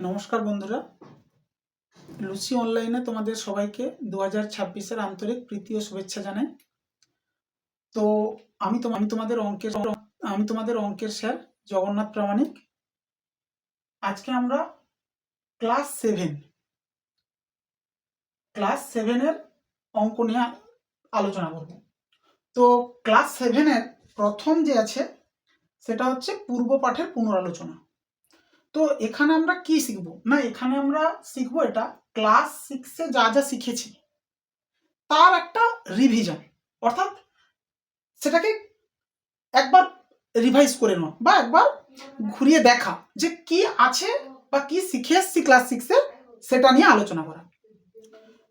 নমস্কার বন্ধুরা, লুসি অনলাইনে তোমাদের সবাইকে 2026-এর আন্তরিক প্রীতি ও শুভেচ্ছা জানাই। তো আমি তোমাদের অঙ্কের স্যার জগন্নাথ প্রামাণিক। আজকে আমরা ক্লাস সেভেনের অঙ্ক নিয়ে আলোচনা করব। তো ক্লাস 7-এর প্রথম যে আছে সেটা হচ্ছে পূর্ব পাঠের পুনরালোচনা। তো এখানে আমরা কি শিখবো না, এখানে আমরা শিখবো এটা ক্লাস 6-এ যা যা শিখেছি তার একটা রিভিশন, অর্থাৎ সেটাকে একবার রিভাইজ করে নেওয়া বা একবার ঘুরিয়ে দেখা যে কি আছে বা কি শিখে এসছি ক্লাস 6-এ সেটা নিয়ে আলোচনা করা।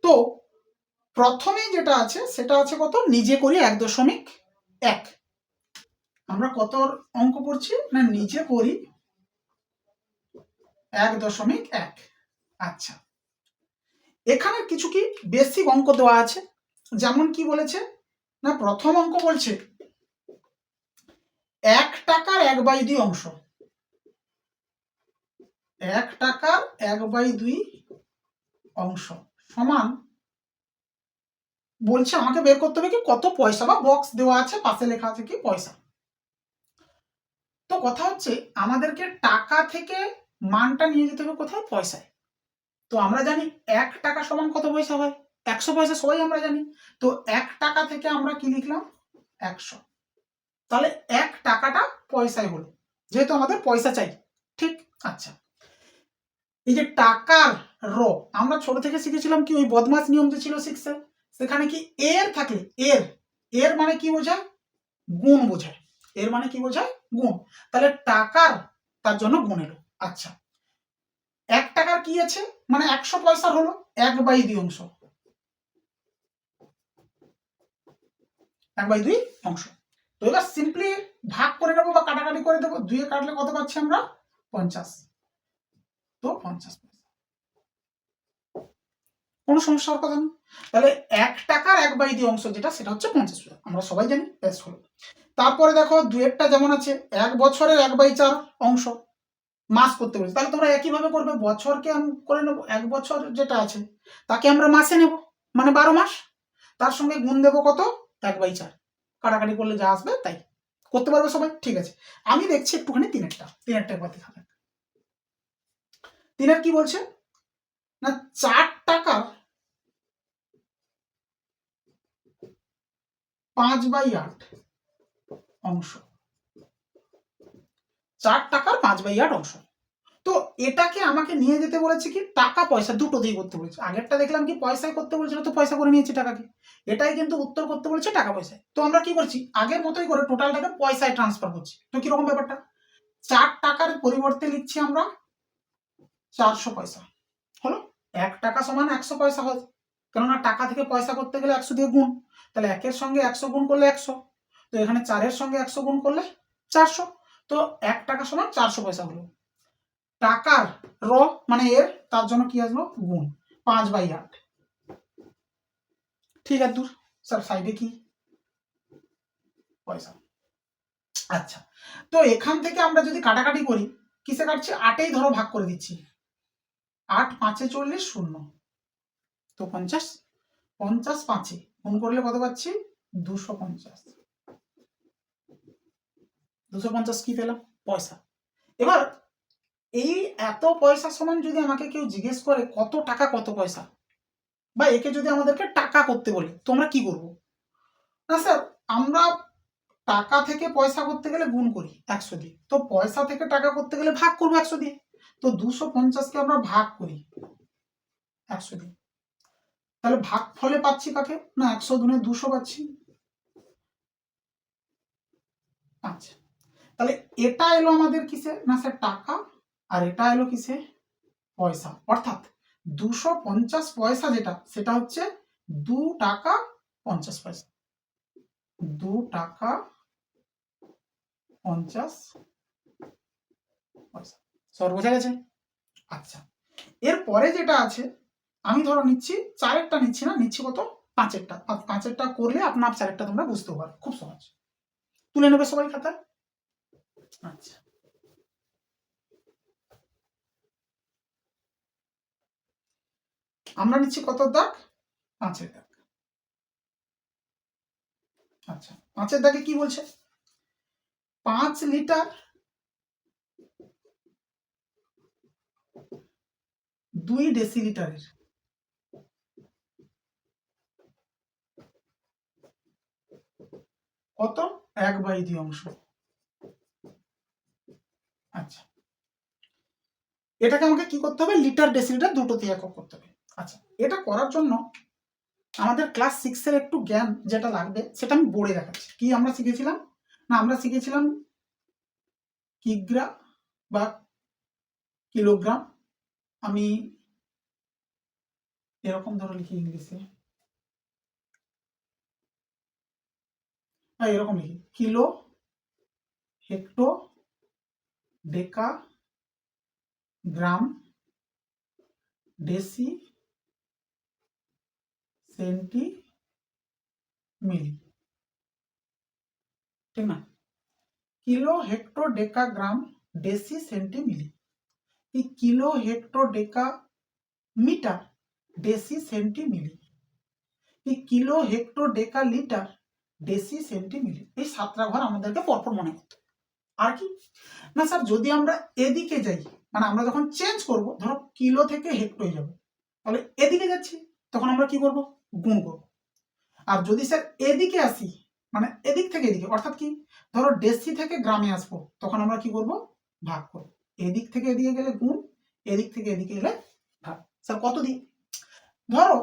তো প্রথমেই যেটা আছে সেটা আছে কত, নিজে করি 1.1। আমরা কত অঙ্ক করছি না, নিজে করি 1.1। আচ্ছা, এখানে কিছু কি বেসিক অঙ্ক দেওয়া আছে। যেমন কি বলেছে না, প্রথম অঙ্ক বলছে 1 টাকার 1/2 অংশ, 1 টাকার 1/2 অংশ সমান বলছে আমাকে বের করতে হবে কি কত পয়সা, বা বক্স দেওয়া আছে পাশে লেখা আছে কি পয়সা। তো কথা হচ্ছে আমাদেরকে টাকা থেকে মানটা নিয়ে যেতে হবে কোথায়, পয়সায়। তো আমরা জানি 1 টাকা সমান কত পয়সা হয়, 100 পয়সা, সবাই আমরা জানি। তো 1 টাকা থেকে আমরা কি লিখলাম, 100। তাহলে 1 টাকাটা পয়সায় হলো, যেহেতু আমাদের পয়সা চাই। ঠিক। আচ্ছা, এই যে টাকার আমরা ছোট থেকে শিখেছিলাম কি, ওই বদমাস নিয়ম যে ছিল 6-এ, সেখানে কি এর থাকলে এর মানে কি বোঝায়, গুণ বোঝায়। এর মানে কি বোঝায়, গুণ। তাহলে টাকার, তার জন্য গুণ এলো। আচ্ছা, 1 টাকার কি আছে মানে 100 পয়সার হলো 1/2 অংশ, 1/2 অংশ। তো এবার সিম্পলি ভাগ করে নেবো বা কাটাকাটি করে দেবো। 2 এ কাটলে কত পাচ্ছি আমরা, 50। তো 50 পয়সা, কোনো সমস্যার কথা নেই। তাহলে 1 টাকার 1/2 অংশ যেটা, সেটা হচ্ছে 50 পয়সা, আমরা সবাই জানি। বেশ হলো। তারপরে দেখো 2-এরটা যেমন আছে 1 বছরের 1/4 অংশ, মাস করতে বলেছে। তাহলে তোমরা একইভাবে করবে, বছরকে করে নেবো, 1 বছর যেটা আছে তাকে আমরা মাসে নেব, মানে 12 মাস। তার সঙ্গে গুণ দেবো কত, 1/4। কাটাকাটি করলে যা আসবে তাই করতে পারবে সবাই। ঠিক আছে, আমি দেখছি একটুখানি তিনেরটা একবার দেখা যাক। তিনের কি বলছে না, 4 টাকার 5/8 অংশ, 4 টাকার 5/8 অংশ। তো এটাকে আমাকে নিয়ে যেতে বলেছে কি টাকা পয়সা দুটো দিয়ে করতে বলেছে। আগেরটা দেখলাম কি পয়সায় করতে বলেছিল, তো পয়সা করে নিয়েছি টাকাকে। এটাই কিন্তু উত্তর করতে বলেছে টাকা পয়সায়। তো আমরা কি করছি, আগের মতোই করে টোটালটাকে পয়সায় ট্রান্সফার করছি। তো কিরকম ব্যাপারটা, 4 টাকার পরিবর্তে লিখছি আমরা 400 পয়সা। হলো 1 টাকা সমান 100 পয়সা হয়, কেননা টাকা থেকে পয়সা করতে গেলে 100 দিয়ে গুণ। তাহলে 1-এর সঙ্গে 100 গুণ করলে 100, তো এখানে 4-এর সঙ্গে 100 গুণ করলে 400। তো 1 টাকা সমান 400 পয়সা হলো। টাকার মানে এর, তার জন্য কি আসলো, গুণ 5/8। ঠিক আছে, দূর স্যার, সাইডে কি পয়সা। আচ্ছা, তো এখান থেকে আমরা যদি কাটাকাটি করি, কিসে কাটছি, 8-এই ধরো ভাগ করে দিচ্ছি। 8 5-এ 40, 0। তো 50, 50 5-এ গুণ করলে কত পাচ্ছি, 250। 250 কি পেলাম, পয়সা। এবার এই এত পয়সা সমান যদি আমাকে কেউ জিজ্ঞেস করে কত টাকা কত পয়সা, বা একে যদি আমাদেরকে টাকা করতে বলে, তো আমরা কি করবো না স্যার, আমরা টাকা থেকে পয়সা করতে গেলে গুণ করি 100 দিয়ে, তো পয়সা থেকে টাকা করতে গেলে ভাগ করবো 100 দিয়ে। তো 250-কে আমরা ভাগ করি 100 দিয়ে, তাহলে ভাগ ফলে পাচ্ছি কাকে না, 100 গুণে 200 পাচ্ছি। আচ্ছা, তাহলে এটা এলো আমাদের কিসে না স্যার, টাকা। আর এটা এলো কিসে, পয়সা। অর্থাৎ 250 পয়সা যেটা, সেটা হচ্ছে 2 টাকা 50 পয়সা। 2 টাকা 50 পয়সা। সর বোঝা গেছে। আচ্ছা, এরপরে যেটা আছে, আমি ধরো নিচ্ছি 4-এরটা নিচ্ছি না, নিচ্ছি কত, 5-এরটা। 5-এরটা করলে আপনার 4-এরটা তোমরা বুঝতে পারো, খুব সহজ। তুলে নেবে সবাই খাতায়। আচ্ছা, আমরা নিচ্ছি কত দাগ, 5-এর দাগ। আচ্ছা, 5-এর দাগে কি বলছে, 5 লিটার 2 ডেসিলিটারের কত, 1/2 অংশ। আচ্ছা, এটাকে আমাকে কি করতে হবে, লিটার ডেসিলিটার দুটোতে একক করতে হবে। আচ্ছা, এটা করার জন্য আমাদের ক্লাস 6-এর একটু জ্ঞান যেটা লাগবে সেটা আমি বোর্ডে দেখাচ্ছি। কি আমরা শিখেছিলাম না, আমরা শিখেছিলাম কিগ্রা বা কিলোগ্রাম। আমি এরকম ধরো লিখি ইংলিশে, এরকম লিখি কিলো, হেক্টো, ডেকা, গ্রাম, ডেসি, সেন্টি, মিলি, ঠিক না? কিলো, হেক্টো, ডেকা, গ্রাম, ডেসি, সেন্টি, মিলি। এই কিলো, হেক্টো, ডেকা, মিটার, ডেসি, সেন্টি, মিলি। এই কিলো, হেক্টো, ডেকা, লিটার, ডেসি, সেন্টি, মিলি। এই 7টা ঘর আমাদেরকে পরপর মনে করতে। আর কি না স্যার, যদি আমরা এদিকে যাই, মানে আমরা যখন চেঞ্জ করব, ধরো কিলো থেকে হেক্টোয় যাব, তাহলে এদিকে যাচ্ছি, তখন আমরা কি করব, গুণ করব। আর যদি স্যার এদিকে আসি, মানে এদিক থেকে এদিকে, অর্থাৎ কি, ধরো ডেসি থেকে গ্রামে আসবো, তখন আমরা কি করব, ভাগ করব। এদিক থেকে এদিকে গেলে গুণ, এদিক থেকে এদিকে গেলে ভাগ। স্যার কত দিই, ধরো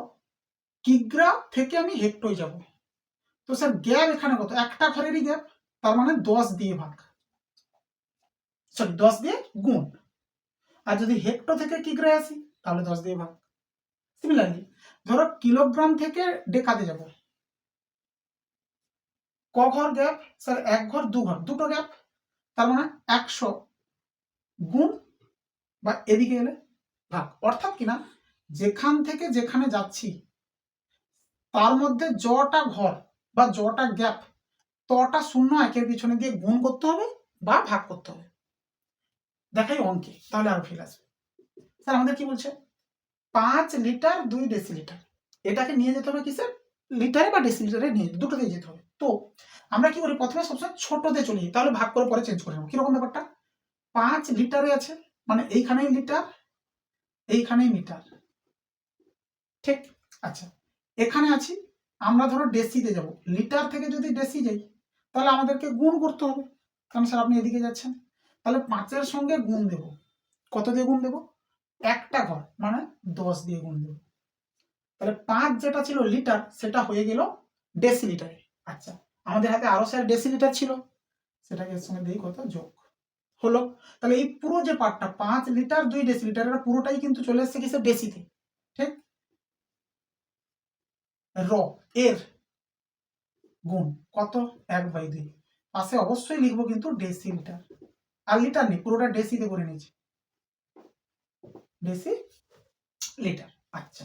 কিগ্রা থেকে আমি হেক্টোয় যাব, তো স্যার গ্যাপ এখানে কত, একটা ঘরেরই গ্যাপ, তার মানে 10 দিয়ে ভাগ, সরি 10 দিয়ে গুণ। আর যদি হেক্টো থেকে কিগ্রা আসি, তাহলে 10 দিয়ে ভাগ। সিমিলারলি ধরো কিলোগ্রাম থেকে ডেকাতে যাব, ক ঘর গ্যাপ, স্যার 1 ঘর 2 ঘর, দুটো গ্যাপ, তার মানে 100 গুণ বা এদিকে এলে ভাগ। অর্থাৎ কিনা যেখান থেকে যেখানে যাচ্ছি তার মধ্যে যটা ঘর বা যটা গ্যাপ, তটা শূন্য একের পিছনে দিয়ে গুণ করতে হবে বা ভাগ করতে হবে। দেখাই অঙ্কে, তাহলে আরো ফিল আসবে। স্যার আমাদের কি বলছে, 5 লিটার 2 ডেসিলিটার, এটাকে নিয়ে যেতে হবে কিসের, লিটারে বা ডেসিলিটারে নিয়ে, দুটোতেই যেতে হবে। তো আমরা কি করি, প্রথমে সবসময় ছোটতে চলে যাই, তাহলে ভাগ করে পরে চেঞ্জ করে নেবো। কিরকম ব্যাপারটা, 5 লিটারে আছে, মানে এইখানেই লিটার, এইখানেই মিটার, ঠিক। আচ্ছা, এখানে আছি, আমরা ধরো ডেসিতে যাব, লিটার থেকে যদি ডেসি যাই, তাহলে আমাদেরকে গুণ করতে হবে, কারণ স্যার আপনি এদিকে যাচ্ছেন। তাহলে 5-এর সঙ্গে গুণ দেব, কত দিয়ে গুণ দেব, একটা ঘর, মানে 10 দিয়ে গুণ দেব। তাহলে 5 যেটা ছিল লিটার, সেটা হয়ে গেল ডেসিলিটারে। আচ্ছা, আমাদের হাতে আরো স্যার ডেসিলিটার ছিল, সেটাকে এর সঙ্গে দিই কত, যোগ হলো। তাহলে এই পুরো যে পার্টটা 5 লিটার 2 ডেসিলিটার, এটা পুরোটাই কিন্তু চলে এসেছে কিসে, ডেসিতে, ঠিক। র এর গুণ কত, 1/2, পাশে অবশ্যই লিখবো কিন্তু ডেসিলিটার, আর লিটার নেই, পুরোটা ডেসিতে করে নিয়েছি, ডেসি লিটার। আচ্ছা,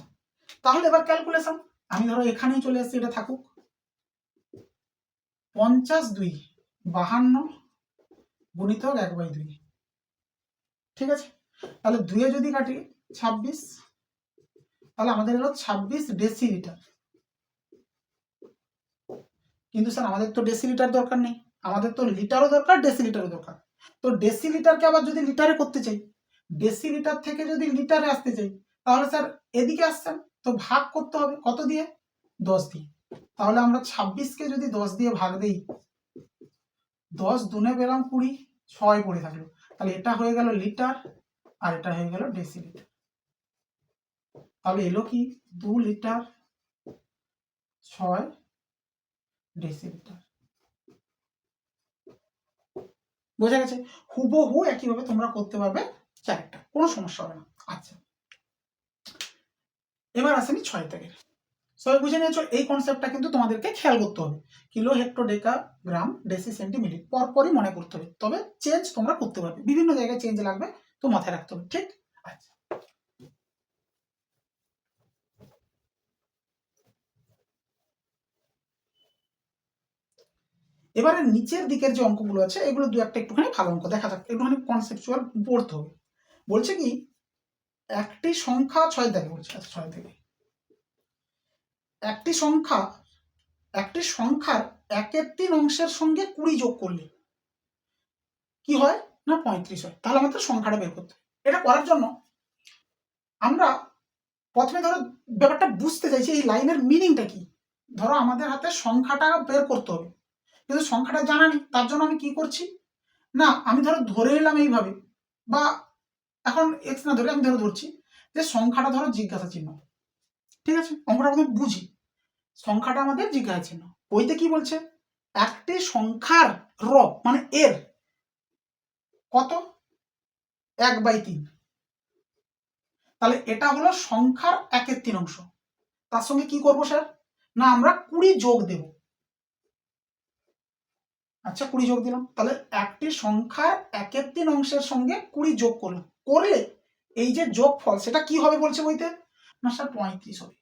তাহলে এবার ক্যালকুলেশন, আমি ধরো এখানেই চলে এসেছি, এটা থাকুক, 50 2 52 গুণিতক 1/2, ঠিক আছে। তাহলে 2 যদি কাটি 26, তাহলে আমাদের হলো 26 ডেসিলিটার। কিন্তু স্যার আমাদের তো ডেসিলিটার দরকার নেই, আমাদের তো লিটারও দরকার, ডেসিলিটারও দরকার। তো ডেসিলিটারকে আবার যদি লিটারে করতে চাই, ডেসিলিটার থেকে যদি লিটারে আসতে চাই, তাহলে স্যার এদিকে আসছেন, তো ভাগ করতে হবে কত দিয়ে, 10 দিয়ে। তাহলে আমরা 26কে যদি 10 দিয়ে ভাগ দেই, 10 দুনে পেলাম 20, 6 পড়ে থাকলো, তাহলে এটা হয়ে গেল লিটার আর এটা হয়ে গেল ডেসিলিটার। তাহলে এলো কি, 2 লিটার 6 ডেসিলিটার। বোঝা গেছে, হুবহু একইভাবে তোমরা করতে পারবে চারটা, কোনো সমস্যা হবে না। আচ্ছা, এবার আসেনি 6 থেকে, সবাই বুঝে নিয়েছো, এই কনসেপ্টটা কিন্তু তোমাদেরকে খেয়াল করতে হবে, কিলো, হেক্টো, ডেকা, গ্রাম, ডেসি, সেন্টি, মিলি, পরপরই মনে করতে হবে, তবে চেঞ্জ তোমরা করতে পারবে, বিভিন্ন জায়গায় চেঞ্জ লাগবে, তো মাথায় রাখতে হবে, ঠিক। আচ্ছা, এবারে নিচের দিকের যে অঙ্কগুলো আছে, এগুলো দু একটা একটুখানি ভালো অঙ্ক দেখা যাক, একটুখানি কনসেপচুয়াল পড়তে হবে। বলছে কি, একটি সংখ্যা 6 থেকে বলছে, আচ্ছা 6 থেকে একটি সংখ্যার 1/3 অংশের সঙ্গে 20 যোগ করলে কি হয় না 35 হয়। তাহলে আমাদের সংখ্যাটা বের করতে হবে। এটা করার জন্য আমরা প্রথমে ধরো ব্যাপারটা বুঝতে চাইছি এই লাইনের মিনিংটা কি। ধরো আমাদের হাতে সংখ্যাটা বের করতে হবে, কিন্তু সংখ্যাটা জানা নেই। তার জন্য আমি কি করছি না, আমি ধরো ধরে নিলাম এইভাবে, বা এখন এক্স না ধরে আমি ধরছি যে সংখ্যাটা ধরো জিজ্ঞাসা চিহ্ন। ঠিক আছে, অঙ্কটা প্রথমে বুঝি। সংখ্যাটা আমাদের জিজ্ঞাসা চিহ্ন। বইতে কি বলছে, একটি সংখ্যার মানে এর কত 1/3। তাহলে এটা হলো সংখ্যার 1/3 অংশ। তার সঙ্গে কি করবো স্যার না আমরা 20 যোগ দেব। আচ্ছা 20 যোগ দিলাম। তাহলে একটি সংখ্যার 1/3 অংশের সঙ্গে 20 যোগ করলাম, করলে এই যে যোগফল সেটা কি হবে বলছে বইতে না স্যার 35 হবে।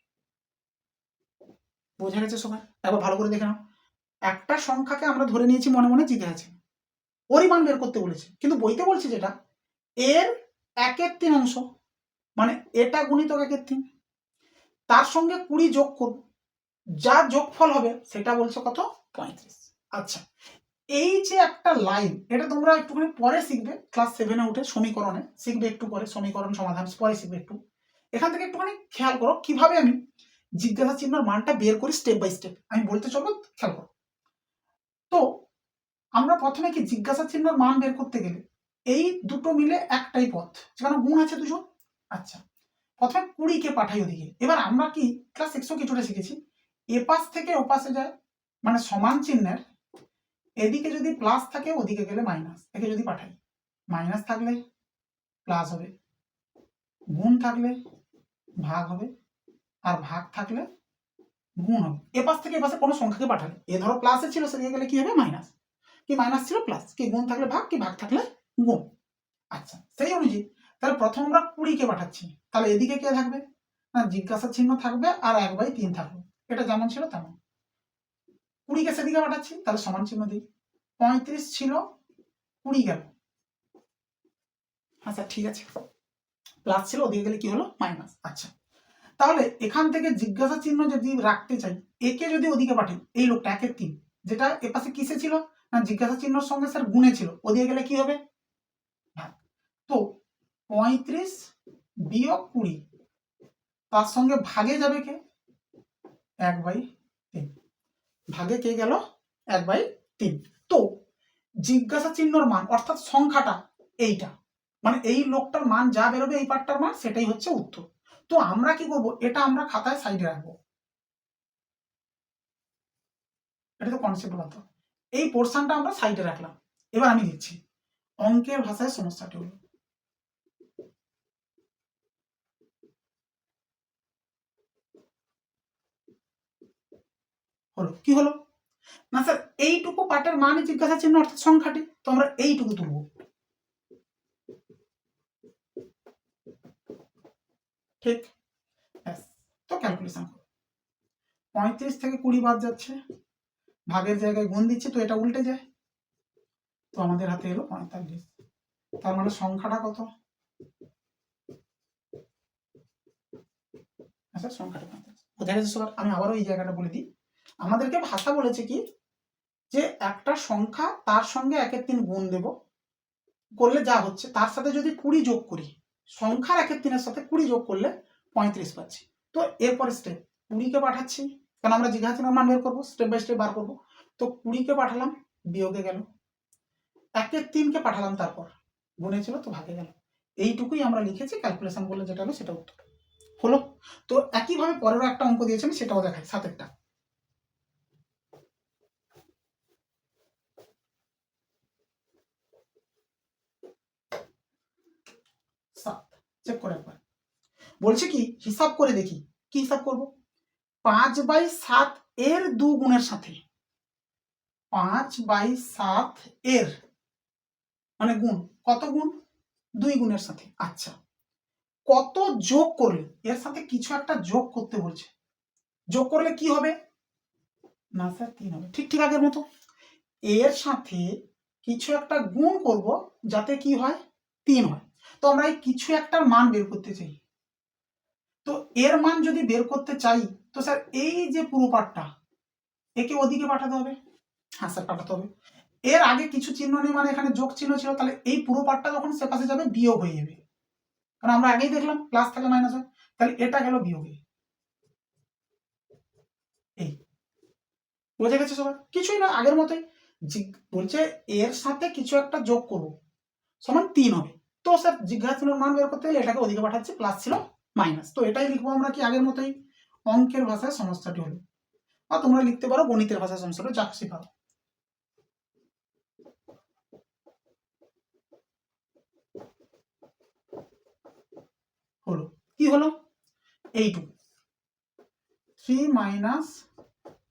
বোঝা গেছে সবাই? একবার ভালো করে দেখে নাও। একটা সংখ্যাকে আমরা ধরে নিয়েছি মনে মনে জিজ্ঞাসা, পরিমাণ বের করতে বলেছে, কিন্তু বইতে বলছে যেটা এর 1/3 অংশ, মানে এটা গুণিতক 1/3, তার সঙ্গে 20 যোগ করব, যা যোগফল হবে সেটা বলছে কত 35। আচ্ছা এই যে একটা লাইন, এটা তোমরা একটুখানি পরে শিখবে, ক্লাস 7-এ উঠে সমীকরণে শিখবে, একটু পরে সমীকরণ সমাধান পরে শিখবে। একটু এখান থেকে একটুখানি খেয়াল করো কিভাবে আমি জিজ্ঞাসা চিহ্নের মানটা বের করি স্টেপ বাই স্টেপ, আমি বলতে চলবো, খেয়াল করো। তো আমরা প্রথমে কি জিজ্ঞাসা চিহ্নের মান বের করতে গেলে এই দুটো মিলে একটাই পথ, যেখানে গুণ আছে দুজন। আচ্ছা প্রথমে 20কে পাঠাই ওদিকে। এবার আমরা কি ক্লাস 6 কিছুটা শিখেছি, এপাশ থেকে ওপাশে যায়, মানে সমান চিহ্নের এদিকে যদি প্লাস থাকে ওদিকে গেলে মাইনাস। একে যদি পাঠাই, মাইনাস থাকলে প্লাস হবে, গুণ থাকলে ভাগ হবে, আর ভাগ থাকলে গুণ হবে। এপাশ থেকে এপাশে কোনো সংখ্যাকে পাঠালে, এ ধরো প্লাসে ছিল সেদিকে গেলে কি হবে মাইনাস, কি মাইনাস ছিল প্লাস, কি গুণ থাকলে ভাগ, কি ভাগ থাকলে গুণ। আচ্ছা সেই অনুযায়ী তাহলে প্রথম আমরা 20কে পাঠাচ্ছি, তাহলে এদিকে কে থাকবে না জিজ্ঞাসা চিহ্ন থাকবে, আর 1/3 থাকবে, এটা যেমন ছিল তেমন। 20কে সেদিকে পাঠাচ্ছি, তাহলে সমান চিহ্ন দিই, 35 ছিল 20 গেল। আচ্ছা ঠিক আছে, প্লাস ছিল ওদিকে গেলে কি হলো মাইনাস। আচ্ছা তাহলে এখান থেকে জিজ্ঞাসা চিহ্ন যদি রাখতে চাই, একে যদি ওদিকে পাঠাই, এই লোকটা 1/3 যেটা এপাশে কিসে ছিল না জিজ্ঞাসা চিহ্নর সঙ্গে স্যার গুণে ছিল, ওদিকে গেলে কি হবে ভাগ। তো 35 বিয়োগ 20, তার সঙ্গে ভাগে যাবে কে 1/3, ভাগে কে গেল 1/3। তো জিজ্ঞাসা চিহ্নর মান অর্থাৎ সংখ্যাটা এইটা, মানে এই লোকটার মান যা বেরোবে এই পার্টটার মান সেটাই হচ্ছে উত্তর। তো আমরা কি করব, এটা আমরা খাতায় সাইডে রাখবো, এটা তো কনসেপ্ট কথা। এই পোর্শনটা আমরা সাইডে রাখলাম। এবার আমি লিখছি অঙ্কের ভাষায় সমস্যাটি হলো, কি হলো না স্যার এইটুকু পার্টের মানে জিজ্ঞাসা চিহ্ন অর্থাৎ সংখ্যাটি, তো আমরা এইটুকু তুলবো। ঠিক, তো ক্যালকুলেশন করো, 35 থেকে 20 বাদ যাচ্ছে, ভাগের জায়গায় গুণ দিচ্ছে, তো এটা উল্টে যায়, তো আমাদের হাতে এলো 45। তার মানে সংখ্যাটা কত, আচ্ছা সংখ্যাটা 45। বোঝা গেছে সবার? আমি আবারও এই জায়গাটা বলে দিই, আমাদেরকে ভাষা বলেছে কি যে একটা সংখ্যা তার সঙ্গে 1/3 গুণ দেব, করলে যা হচ্ছে তার সাথে যদি 20 যোগ করি, সংখ্যার 1/3 সাথে 20 যোগ করলে 35 পাচ্ছি। তো এরপরে স্টেপ 20কে পাঠাচ্ছি, কারণ আমরা জিজ্ঞাসা চিহ্নের মান বের করবো, স্টেপ বাই স্টেপ বার করবো। তো 20কে পাঠালাম, বিয়োগে গেল, 1/3কে পাঠালাম, তারপর গুণে ছিল তো ভাগে গেল। এইটুকুই আমরা লিখেছি, ক্যালকুলেশন করলে যেটা হবে সেটা উত্তর হলো। তো একইভাবে পরেরও একটা অঙ্ক দিয়েছে, আমি সেটাও দেখাই, 7-এরটা। চেক করে একবার বলছে কি হিসাব করে দেখি, কি হিসাব করব 5/7 এর 2 গুণের সাথে, 5/7 এর মানে গুণ, কত গুণ 2 গুণের সাথে। আচ্ছা কত যোগ করলে, এর সাথে কিছু একটা যোগ করতে বলছে, যোগ করলে কি হবে না স্যার 3 হবে, ঠিক ঠিক আগের মতো। এর সাথে কিছু একটা গুণ করব যাতে কি হয় 3 হয়। তো আমরা এই কিছু একটার মান বের করতে চাই, তো এর মান যদি বের করতে চাই তো স্যার এই যে পুরো পার্টটা একে ওদিকে পাঠাতে হবে। হ্যাঁ স্যার পাঠাতে হবে। এর আগে কিছু চিহ্ন নেই মানে এখানে যোগ চিহ্ন ছিল, তাহলে এই পুরো পার্টটা যখন সে পাশে যাবে বিয়োগ হয়ে যাবে, কারণ আমরা আগেই দেখলাম প্লাস থাকলে মাইনাস হয়, তাহলে এটা গেল বিয়োগে। এই বোঝা গেছে সবার? কিছুই না, আগের মতোই বলছে এর সাথে কিছু একটা যোগ করবো সমান 3 হবে। তো স্যার জিজ্ঞাসা চিহ্নের মান বের করতে গেলে এটাকে ওদিকে পাঠাচ্ছে, প্লাস ছিল মাইনাস, তো এটাই লিখবো আমরা কি আগের মতোই, অঙ্কের ভাষায় সমস্যাটি হলো, বা তোমরা লিখতে পারো গণিতের ভাষায় সমস্যাটা, যা খুশি পারো। হলো কি হলো, এইটুকু 3 মাইনাস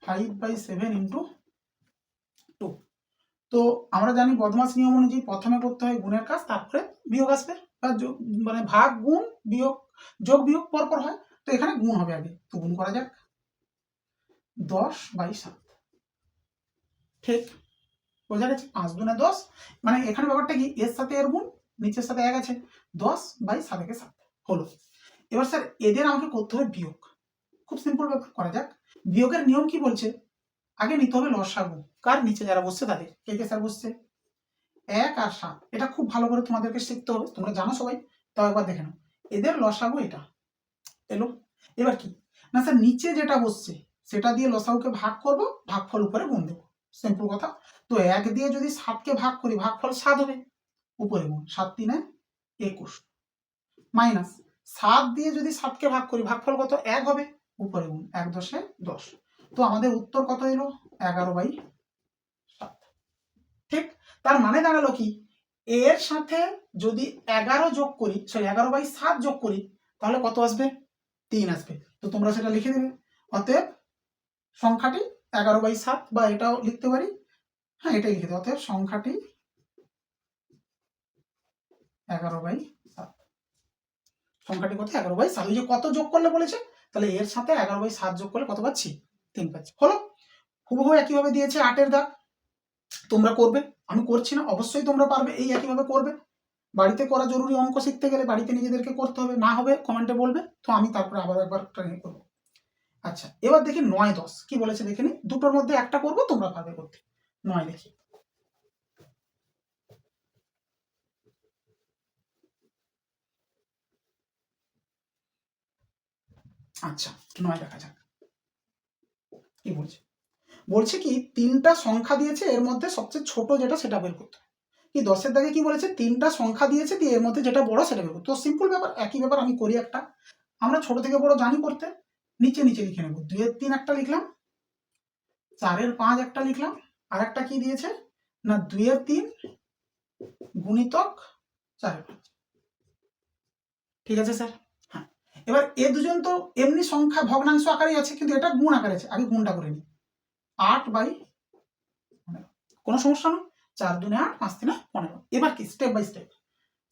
5/7 ইন্টু 2। তো আমরা জানি বদমাস নিয়ম অনুযায়ী প্রথমে করতে হয় গুণের কাজ, তারপরে বিয়োগ আসবে, বা মানে ভাগ গুণ বিয়োগ যোগ বিয়োগ পরপর হয়, তো এখানে গুণ হবে আগে, তো গুণ করা যাক 10/7। ঠিক বোঝা গেছে, 5 দুনে 10, মানে এখানে ব্যাপারটা কি এর সাথে এর গুণ, নিচের সাথে 1 আছে, 10/7 হলো। এবার স্যার এদের আমাকে করতে হবে বিয়োগ, খুব সিম্পল ব্যাপার, করা যাক। বিয়োগের নিয়ম কি বলছে, আগে নিতে হবে লসাগু, কার নিচে যারা বসছে তাদের, কে কে স্যার বসছে 1 আর 7, এটা খুব ভালো করে তোমাদেরকে শিখতে হবে, তোমরা জানো সবাই, তাও একবার দেখে নাও। এদের লসাগু এটা এলো। এবার কি না স্যার নিচে যেটা বসছে সেটা দিয়ে লসাগুকে ভাগ করব, ভাগফল উপরে গুণ দেবো, সিম্পল কথা। তো 1 দিয়ে যদি 7কে ভাগ করি ভাগফল 7 হবে, উপরে গুণ 7 3 21, মাইনাস 7 দিয়ে যদি 7কে ভাগ করি ভাগফল কত 1 হবে, উপরে গুণ 1 10 10। তো আমাদের উত্তর কত এলো 11/7। ঠিক, তার মানে দাঁড়ালো কি এর সাথে যদি 11 যোগ করি, সরি 11/7 যোগ করি, তাহলে কত আসবে 3 আসবে। তো তোমরা সেটা লিখে দেবে, অতএব সংখ্যাটি 11/7, বা এটাও লিখতে পারি, হ্যাঁ এটাই লিখে দেবে, অতএব সংখ্যাটি 11/7। সংখ্যাটি কত 11/7, ওই যে কত যোগ করলে বলেছে, তাহলে এর সাথে 11/7 যোগ করলে কত পাচ্ছি 3 পাচ্ছি। হলো, হুবহু একইভাবে দিয়েছে 8-এর দাগ, তোমরা করবে, আমি করছি না, অবশ্যই তোমরা পারবে, এই একইভাবে করবে। বাড়িতে করা জরুরি, অঙ্ক শিখতে গেলে বাড়িতে নিজেদেরকে করতে হবে, না হবে কমেন্টে বলবে, তো আমি তারপরে আবার একবার ট্রেনিং করবো। আচ্ছা এবার দেখি 9-10 কি বলেছে দেখে নি, দুটোর মধ্যে একটা করবো, তোমরা পারবে করতে। 9 দেখি, আচ্ছা 9 দেখা যাক কি বলছে। বলছে কি 3টা সংখ্যা দিয়েছে, এর মধ্যে সবচেয়ে ছোট যেটা সেটা বের করতে হবে। কি 10-এর দাগে কি বলেছে 3টা সংখ্যা দিয়েছে, দিয়ে এর মধ্যে যেটা বড় সেটা বের করতে। তো সিম্পল ব্যাপার, একই ব্যাপার আমি করি একটা, আমরা ছোট থেকে বড় জানি করতে, নিচে নিচে লিখে নেব। 2-এর 3 একটা লিখলাম, 4-এর 5 একটা লিখলাম, আর একটা কি দিয়েছে না 2-এর 3 গুণিতক 4-এর 5। ঠিক আছে স্যার, হ্যাঁ। এবার এ দুজন তো এমনি সংখ্যা ভগ্নাংশ আকারেই আছে, কিন্তু এটা গুণ আকারে আছে, আগে গুণটা করে নিই। 8/15, কোনো সমস্যা না, 4 2 8 5 3 15। এবার কি স্টেপ বাই স্টেপ,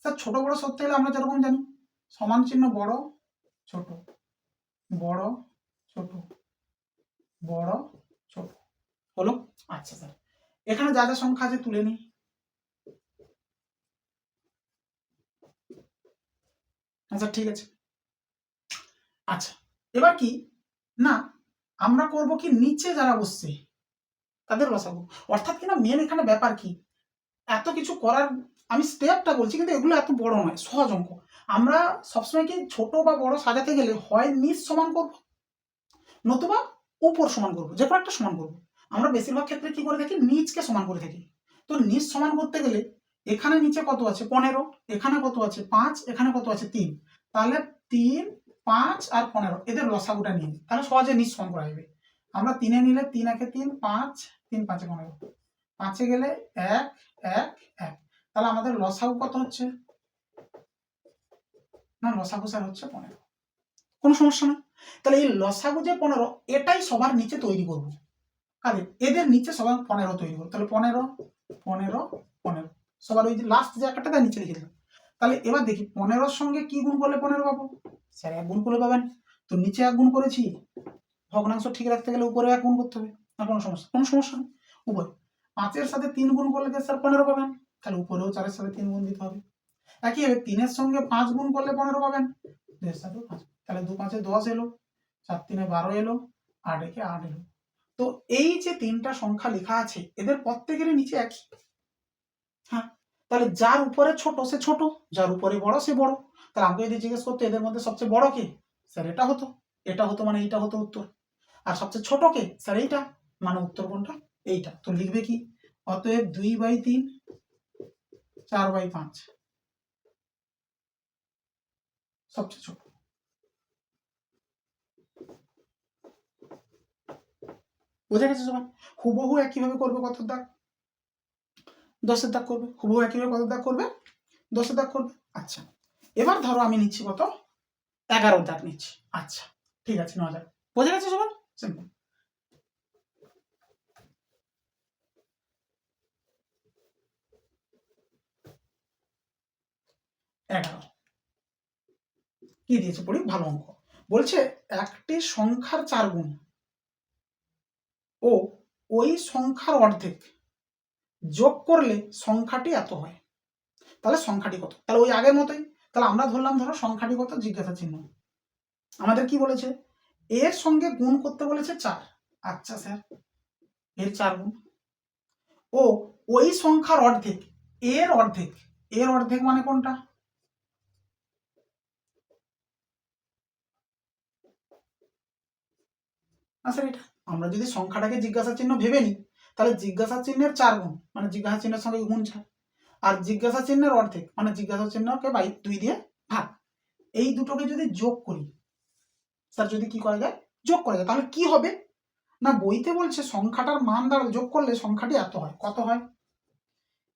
স্যার ছোট বড় সত্যি হলে আমরা যেরকম জানি সমান চিহ্ন বড় ছোট, বড় ছোট, বড় ছোট, হলো। আচ্ছা স্যার এখানে যা যা সংখ্যা আছে তুলে নিই। আচ্ছা ঠিক আছে। আচ্ছা এবার কি না আমরা করব কি নিচে যারা বসছে তাদের লসাগু, অর্থাৎ কিনা মেন এখানে ব্যাপার কি এত কিছু করার, আমি স্টেপটা বলছি কিন্তু এগুলো এত বড় নয়, সহজ অঙ্ক। আমরা সবসময় কি ছোট বা বড় সাজাতে গেলে হয় নিচ সমান করব, নতুবা উপর সমান করব, যে কোনো একটা সমান করব। আমরা বেশিরভাগ ক্ষেত্রে কি করে থাকি নিচকে সমান করে থাকি। তো নিচ সমান করতে গেলে এখানে নিচে কত আছে 15, এখানে কত আছে 5, এখানে কত আছে 3, তাহলে 3 5 আর 15 এদের লসাগুটা নিয়ে নিই, তাহলে সহজে নিচ সমান করা যাবে। আমরা 3-এ নিলে 3 একে 3 5, 3 5 15, 5-এ গেলে 1 1 1, তাহলে আমাদের লসাগু কত হচ্ছে না লসাগু স্যার হচ্ছে 15, কোনো সমস্যা না। তাহলে এই লসাগু যে 15 এটাই সবার নিচে তৈরি করব, আরে এদের নিচে সবার 15 তৈরি করব, তাহলে 15 15 15 সবার ওই যে লাস্ট যে একটা তার নিচে লিখে দিলাম। তাহলে এবার দেখি 15-র সঙ্গে কি গুণ করলে 15 পাবো, স্যার 1 গুণ করলে পাবেন, তো নিচে 1 গুণ করেছি, ভগ্নাংশ ঠিক রাখতে গেলে উপরে 1 গুণ করতে হবে, না কোনো সমস্যা, কোনো সমস্যা নেই। উপরে 5-এর সাথে 3 গুণ করলে স্যার 15 পাবেন, তাহলে উপরেও 4-এর সাথে 3 গুণ দিতে হবে। একইভাবে 3-এর সঙ্গে 5 গুণ করলে 15 পাবেন, 2-এর সাথে 5। তাহলে 2 5 10 এলো, 4 3 12 এলো, 8 1 8 এলো। তো এই যে তিনটা সংখ্যা লেখা আছে এদের প্রত্যেকেরই নিচে একই। হ্যাঁ, তাহলে যার উপরে ছোট সে ছোট, যার উপরে বড় সে বড়। তাহলে আমাকে যদি জিজ্ঞেস করতো এদের মধ্যে সবচেয়ে বড় কে, স্যার এটা হতো, এটা হতো মানে এইটা হতো উত্তর। আর সবচেয়ে ছোট কে, স্যার এইটা, মানে উত্তর কোনটা, এইটা। তো লিখবে কি, অতএব 2/3 4/5 সবচেয়ে ছোট। বোঝা গেছে সবাই? হুবহু একইভাবে করবে কত দাগ, 10-এর দাগ করবে। হুবহু একইভাবে কত দাগ করবে, 10-এর দাগ করবে। আচ্ছা, এবার ধরো আমি নিচ্ছি কত, 11 দাগ নিচ্ছি। আচ্ছা ঠিক আছে, 9 দাগ। বোঝা গেছে সবার? সিম্পল। 11 কি দিয়েছে পড়ি, ভালো অঙ্ক। বলছে একটি সংখ্যার 4 গুণ ও ওই সংখ্যার অর্ধেক যোগ করলে সংখ্যাটি এত হয়। তাহলে সংখ্যাটি কত? তাহলে ওই আগের মতোই। তাহলে আমরা ধরলাম ধরো সংখ্যাটি কত, জিজ্ঞাসা চিহ্ন। আমাদের কি বলেছে, এর সঙ্গে গুণ করতে বলেছে 4। আচ্ছা স্যার, এর 4 গুণ ও ওই সংখ্যার অর্ধেক, এর অর্ধেক, এর অর্ধেক মানে কোনটা, স্যার এটা। আমরা যদি সংখ্যাটাকে জিজ্ঞাসা চিহ্ন ভেবে নিই, তাহলে জিজ্ঞাসা চিহ্নের 4 গুণ মানে জিজ্ঞাসা চিহ্নের সঙ্গে গুণ 4, আর জিজ্ঞাসা চিহ্নের অর্ধেক মানে জিজ্ঞাসা চিহ্নকে 2 দিয়ে ভাগ। এই দুটোকে যদি যোগ করি, স্যার যদি কি করা যায়, যোগ করা যায়, তাহলে কি হবে না, বইতে বলছে সংখ্যাটার মান দ্বারা যোগ করলে সংখ্যাটি এত হয়। কত হয়,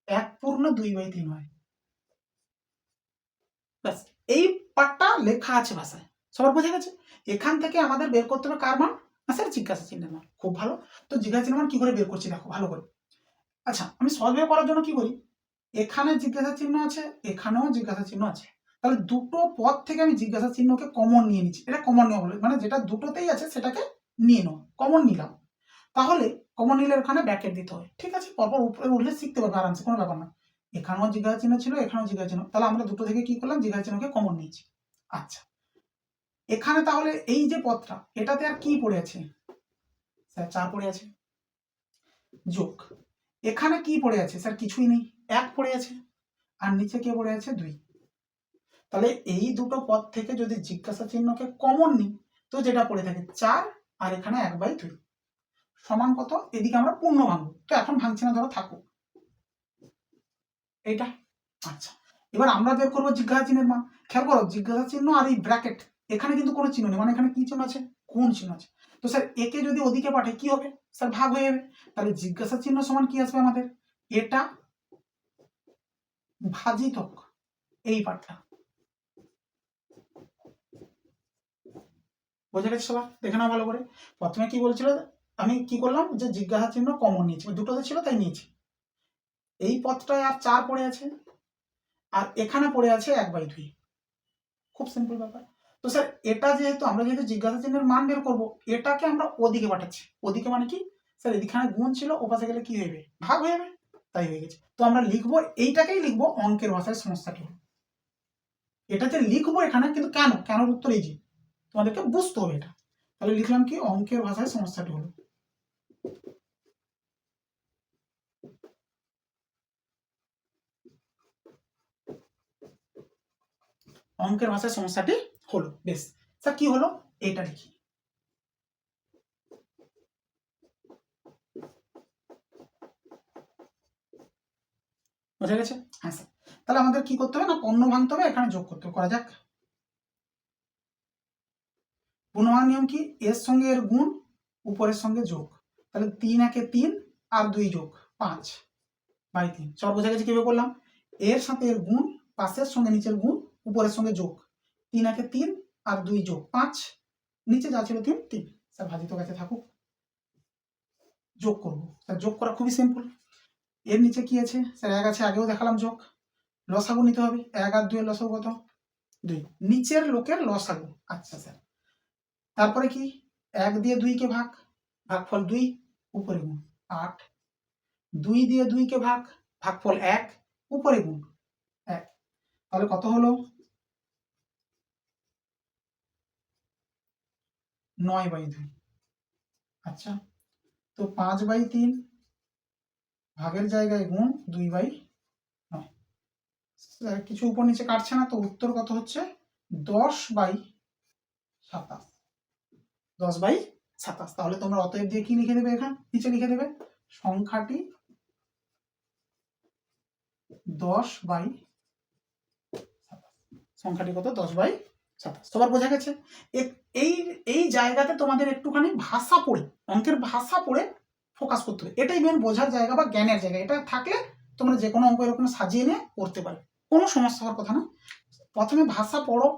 1/2/3 হয়। ব্যাস, এই পার্টটা লেখা আছে ভাষায়, সবার বোঝা গেছে? এখান থেকে আমাদের বের করতে হবে কার মান, না স্যার জিজ্ঞাসা চিহ্নের মান। খুব ভালো। তো জিজ্ঞাসা চিহ্নের মান কি করে বের করছি দেখো ভালো করে। আচ্ছা, আমি সলভ করার জন্য কি করি, এখানে জিজ্ঞাসা চিহ্ন আছে, এখানেও জিজ্ঞাসা চিহ্ন আছে, তাহলে দুটো পদ থেকে আমি জিজ্ঞাসা চিহ্নকে কমন নিয়ে নিচ্ছি। এটা কমন নেওয়া বলে, মানে যেটা দুটোতেই আছে সেটাকে নিয়ে নাও, কমন নিলাম। তাহলে কমন নিলে ওখানে ব্র্যাকেট দিতে হয়। ঠিক আছে, পরপর উপরে উঠলে শিখতে পারবে আরামসে, কোনো ব্যাপার না। এখানেও জিজ্ঞাসা চিহ্ন ছিল, এখানেও জিজ্ঞাসা চিহ্ন, তাহলে আমরা দুটো থেকে কি করলাম, জিজ্ঞাসা চিহ্নকে কমন নিয়েছি। আচ্ছা, এখানে তাহলে এই যে পদটা, এটাতে আর কি পড়ে আছে, স্যার 4 পড়ে আছে, যোগ এখানে কি পড়ে আছে, স্যার কিছুই নেই, 1 পড়ে আছে, আর নিচে কে পড়ে আছে, 2। তাহলে এই দুটো পদ থেকে যদি জিজ্ঞাসা চিহ্নকে কমন নিই, তো যেটা পড়ে থাকে 4, আর এখানে 1/2 সমান কত, এদিকে আমরা পূর্ণ ভাঙবো, তো এখন ভাঙছি না, ধরো থাকুক এইটা। আচ্ছা, এবার আমরা বের করবো জিজ্ঞাসা চিহ্নের মান। খেয়াল করো, জিজ্ঞাসা চিহ্ন আর এই ব্র্যাকেট, এখানে কিন্তু কোনো চিহ্ন নেই, মানে এখানে কি চিহ্ন আছে, কোন চিহ্ন আছে। তো স্যার একে যদি ওদিকে পাঠাই কি হবে, স্যার ভাগ হয়ে যাবে। তাহলে জিজ্ঞাসা চিহ্ন সমান কি আসবে আমাদের, এটা ভাজিতক এই পাঠটা। বোঝা গেছে সবার? দেখে নাও ভালো করে। প্রথমে কি বলছিল, আমি কি করলাম, যে জিজ্ঞাসা চিহ্ন কমন নিয়েছি, দুটোতে ছিল তাই নিয়েছি। এই পথটায় আর 4 পড়ে আছে, আর এখানে পড়ে আছে 1/2। খুব সিম্পল ব্যাপার। তো স্যার এটা যেহেতু আমরা যেহেতু জিজ্ঞাসা চিহ্নের মান বের করবো, এটাকে আমরা ওদিকে পাঠাচ্ছি। ওদিকে মানে কি, স্যার এদিকে গুণ ছিল, ও পাশে গেলে কি হয়ে ভাগ হয়ে যাবে, তাই হয়ে গেছে। তো আমরা লিখবো, এইটাকেই লিখবো অঙ্কের ভাষায় সমস্যাটি হলো। এটা যে লিখবো এখানে, কিন্তু কেন, কেন উত্তর এই যে তোমাদেরকে বুঝতে হবে এটা। তাহলে লিখলাম কি, অঙ্কের ভাষায় সমস্যাটি হলো। অঙ্কের ভাষায় সমস্যাটি হলো। বেশ, স্যার কি হলো, এটা লিখি। বোঝা গেছে? হ্যাঁ স্যার। তাহলে আমাদের কি করতে হবে না, পণ্য ভাঙতে হবে, এখানে যোগ করতে হবে। করা যাক। পূর্ণভাগ নিয়ম কি, এর সঙ্গে এর গুণ, উপরের সঙ্গে যোগ। তাহলে 3 1 3 আর 2 যোগ 5/3। সব বোঝা গেছে কিভাবে করলাম, এর সাথে এর গুণ, পাশের সঙ্গে নিচের গুণ, উপরের সঙ্গে যোগ। 3 1 3 আর 2 যোগ 5, নিচে যা ছিল 3 3। স্যার ভাজিত কাছে থাকুক, যোগ করবো। স্যার যোগ করা খুবই সিম্পল। এর নিচে কি আছে, স্যার 1 আছে, আগেও দেখালাম যোগ। লসাগু নিতে হবে, 1 আর 2 এর লসাগু কত, 2। নিচের লোকের লসাগু। আচ্ছা স্যার, তারপরে কি, 1 দিয়ে 2 কে ভাগ, ভাগফল 2, উপরে গুণ 8। 2 দিয়ে 2 কে ভাগ, ভাগফল 1, উপরে গুণ 1। তাহলে কত হলো, 9/2। আচ্ছা, তো 5/3 ভাগের জায়গায় গুণ 2/9। কিছু উপর নিচে কাটছে না, তো উত্তর কত হচ্ছে 10/27। 10/27। তাহলে তোমরা অতএব দিয়ে কি লিখে দেবে, এখানে নিচে লিখে দেবে সংখ্যাটি 10/27। সংখ্যাটি কত 10/27। সবার বোঝা গেছে? এই এই জায়গাতে তোমাদের একটুখানি ভাষা পড়ে, অঙ্কের ভাষা পড়ে ফোকাস করতে হবে। এটাই মেন বোঝার জায়গা বা জ্ঞানের জায়গা। এটা থাকলে তোমরা যে কোনো অঙ্ক এরকম সাজিয়ে নিয়ে করতে পারবে, কোনো সমস্যা হওয়ার কথা না। প্রথমে ভাষা পড়ো,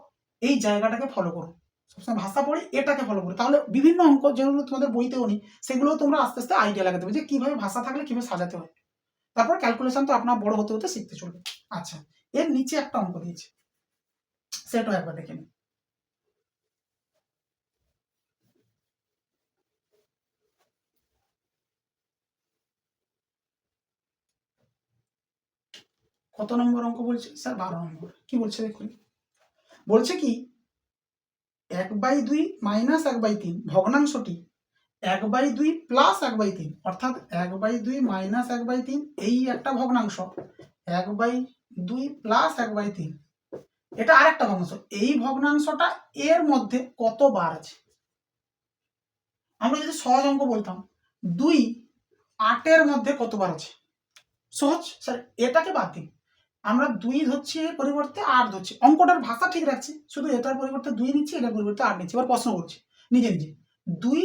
এই জায়গাটাকে ফলো করো, সবসময় ভাষা পড়ে এটাকে ফলো করো, তাহলে বিভিন্ন অঙ্ক যেগুলো তোমাদের বইতেও নেই সেগুলো তোমরা আস্তে আস্তে আইডিয়া লাগাতে হবে যে কিভাবে ভাষা থাকলে কিভাবে সাজাতে হয়। তারপর ক্যালকুলেশন তো আপনার বড় হতে হতে শিখতে চলবে। আচ্ছা, এর নিচে একটা অঙ্ক দিয়েছে, সেটাও একবার দেখে নিন। কত নম্বর অঙ্ক বলছে স্যার? 12 নম্বর। কি বলছে দেখুন, বলছে কি 1/2 মাইনাস 1/3 ভগ্নাংশটি 1/2 প্লাস 1/3, অর্থাৎ 1/2 মাইনাস 1/3 এই একটা ভগ্নাংশ, 1/2 প্লাস 1/3 এটা আরেকটা ভগ্নাংশ। এই ভগ্নাংশটা এর মধ্যে কত বার আছে? আমরা যদি সহজ অঙ্ক বলতাম 2 8-এর মধ্যে কতবার আছে? সহজ স্যার, এটাকে বাদ দিন, আমরা 2 ধরছি এর পরিবর্তে 8 ধরছি, অঙ্কটার ভাষা ঠিক রাখছি, শুধু এটার পরিবর্তে 2 নিচ্ছি, এটার পরিবর্তে 8 নিচ্ছি। এবার প্রশ্ন করছি নিজে নিজে, 2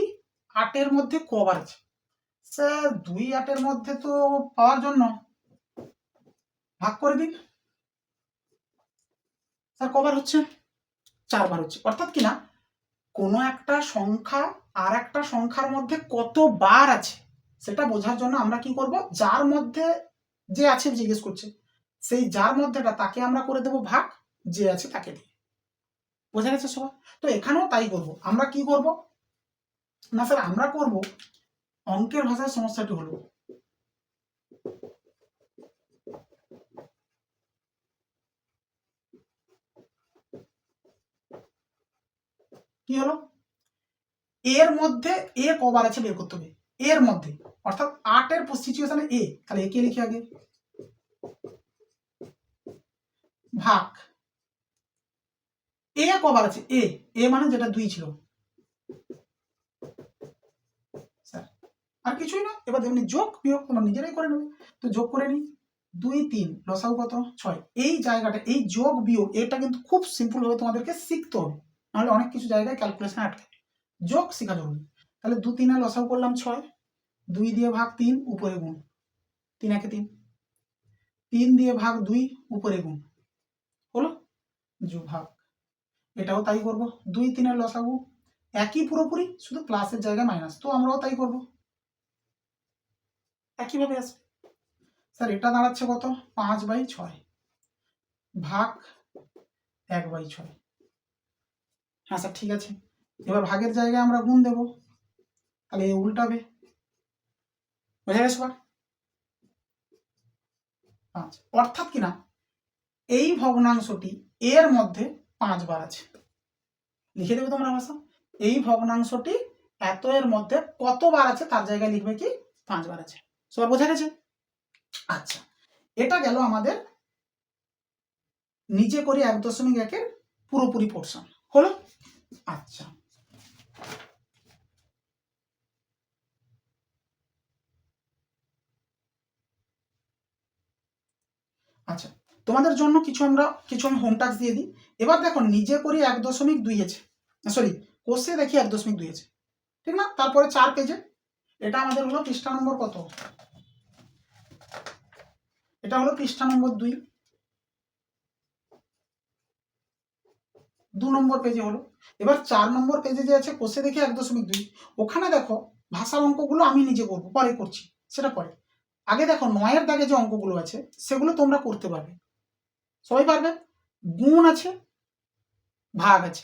8-এর মধ্যে কবার আছে? স্যার 2 8-এর মধ্যে তো পাওয়ার জন্য ভাগ করে দিন। স্যার কবার হচ্ছে? 4 বার হচ্ছে। অর্থাৎ কি না, কোনো একটা সংখ্যা আর একটা সংখ্যার মধ্যে কতবার আছে সেটা বোঝার জন্য আমরা কি করব, যার মধ্যে যে আছে জিজ্ঞেস করছে, সেই যার মধ্যেটা তাকে আমরা করে দেব ভাগ, যে আছে তাকে দিয়ে। বোঝা গেছে সবার? তো এখানেও তাই করব। আমরা কি করব না স্যার, আমরা করব অঙ্কের ভাষার সমস্যাটি হলো কি হলো, এর মধ্যে এ কবার আছে বের করতে হবে। এর মধ্যে অর্থাৎ 8-এর সিচুয়েশনে এ, তাহলে এ কে লিখি আগে, ভাগ এ কবার আছে, এ মানে যেটা 2 ছিল স্যার, আর কিছুই না। এবার দেখুন যোগ বিয়োগ তোমরা নিজেরাই করে নেবে, তো যোগ করে নিই, 2 3 লসাগু কত 6। এই জায়গাটা, এই যোগ বিয়োগ এটা কিন্তু খুব সিম্পল ভাবে তোমাদেরকে শিখতে হবে, নাহলে অনেক কিছু জায়গায় ক্যালকুলেশন আটকে। যোগ শেখা জরুরি। তাহলে 2 3 লসাগু করলাম 6, 2 দিয়ে ভাগ 3 উপরে গুণ, 3 একে 3, 3 দিয়ে ভাগ 2 উপরে গুণ হলো, যোগ ভাগ। এটাও তাই করব, 2 3 লসাগু একই পুরোপুরি, শুধু প্লাসের জায়গায় মাইনাস, তো আমরাও তাই করব, একইভাবে আসবে। স্যার এটা দাঁড়াচ্ছে কত, 5/6 ভাগ 1/6। হ্যাঁ স্যার ঠিক আছে, এবার ভাগের জায়গায় আমরা গুণ দেব, তাহলে উল্টাবে। বোঝা গেছে সবার? 5, অর্থাৎ কিনা এই ভগ্নাংশটি এর মধ্যে 5 বার আছে। লিখে দেবে তোমরা ভাষা, এই ভগ্নাংশটি এত এর মধ্যে কতবার আছে তার জায়গায় লিখবে কি 5 বার আছে। সবার বোঝা গেছে? আচ্ছা, এটা গেল আমাদের নিচে করি 1.1-এর পুরোপুরি পোর্শন হলো। আচ্ছা, আচ্ছা তোমাদের জন্য কিছু আমি হোম টাস্ক দিয়ে দিই। এবার দেখো নিজে করি 1.2 আছে, সরি কোষে দেখি 1.2 আছে, ঠিক না? তারপরে 4 পেজে, এটা আমাদের হলো পৃষ্ঠা নম্বর কত, এটা হলো পৃষ্ঠা নম্বর 2 নম্বর পেজে হলো। এবার 4 নম্বর পেজে যে আছে কোষে দেখি 1.2, ওখানে দেখো ভাষার অঙ্কগুলো আমি নিজে করবো, পরে করছি সেটা পরে। আগে দেখো 9-এর দাগে যে অঙ্কগুলো আছে সেগুলো তোমরা করতে পারবে, সবাই পারবে। গুণ আছে, ভাগ আছে।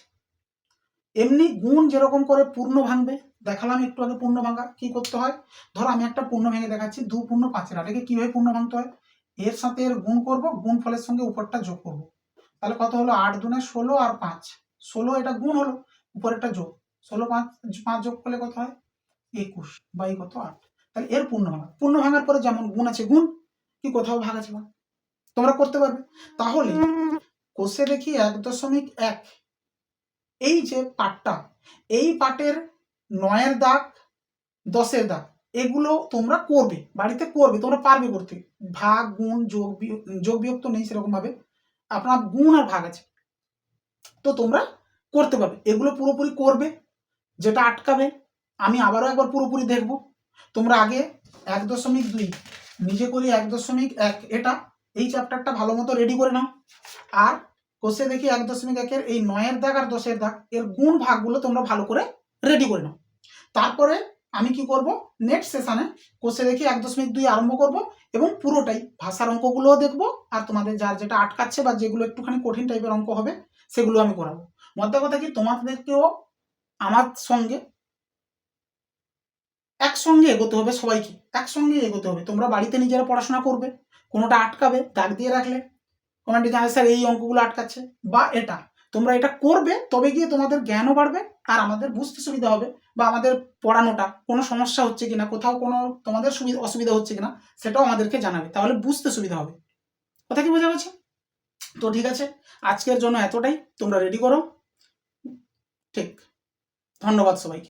এমনি গুণ যেরকম করে পূর্ণ ভাঙবে দেখালাম একটু আগে, পূর্ণ ভাঙা কি করতে হয়, ধরো আমি একটা পূর্ণ ভেঙে দেখাচ্ছি, 2 পূর্ণ 5-এর, এটাকে কিভাবে পূর্ণ ভাঙতে হয়, এর সাথে এর গুণ করব, গুণ ফলের সঙ্গে উপরটা যোগ করব, তাহলে কত হলো 8 দুনে 16 আর 5, 16 এটা গুণ হলো, উপরেরটা যোগ, 16 5 যোগ করলে কত হয় 21, বাই কত 8। তাহলে এর পূর্ণ ভাঙা, পূর্ণ ভাঙার পরে যেমন গুণ আছে গুণ, কি কোথাও ভাগ আছে ভাগ, তোমরা করতে পারবে। তাহলে কোষে দেখি 1.1 এই যে পাঠটা, এই পাঠের 9-এর দাগ 10-এর দাগ এগুলো তোমরা করবে, বাড়িতে করবে, তোমরা পারবে করতে। ভাগ গুণ যোগ বিয়োগ তো নেই সেরকম ভাবে, আপনার গুণ আর ভাগ আছে, তো তোমরা করতে পারবে। এগুলো পুরোপুরি করবে, যেটা আটকাবে আমি আবারও একবার পুরোপুরি দেখব। তোমরা আগে 1.2 নিজে করি 1.1 এটা এই চ্যাপ্টারটা ভালো মতো রেডি করে নাও। আর কোষে দেখি 1.1-এর এই 9-এর দাগ আর 10-এর দাগ এর গুণ ভাগগুলো তোমরা ভালো করে রেডি করে নাও। তারপরে আমি কি করব, নেক্সট সেশনে কোষে দেখি 1.2 আরম্ভ করব এবং পুরোটাই ভাষার অঙ্কগুলোও দেখব, আর তোমাদের যার যেটা আটকাচ্ছে বা যেগুলো একটুখানি কঠিন টাইপের অঙ্ক হবে সেগুলো আমি করাবো। মধ্যে কথা কি, তোমাদেরকেও আমার সঙ্গে একসঙ্গে এগোতে হবে, সবাইকে একসঙ্গে এগোতে হবে। তোমরা বাড়িতে নিজেরা পড়াশোনা করবে, কোনোটা আটকাবে দাগ দিয়ে রাখলে কমেন্টে জানাবে স্যার এই অঙ্কগুলো আটকাচ্ছে, বা এটা তোমরা এটা করবে, তবে গিয়ে তোমাদের জ্ঞানও বাড়বে আর আমাদের বুঝতে সুবিধা হবে, বা আমাদের পড়ানোটা কোনো সমস্যা হচ্ছে কিনা, কোথাও কোনো তোমাদের অসুবিধা হচ্ছে কিনা সেটাও আমাদেরকে জানাবে, তাহলে বুঝতে সুবিধা হবে। কথা কি বোঝা গেছে? তো ঠিক আছে, আজকের জন্য এতটাই, তোমরা রেডি করো। ঠিক, ধন্যবাদ সবাইকে।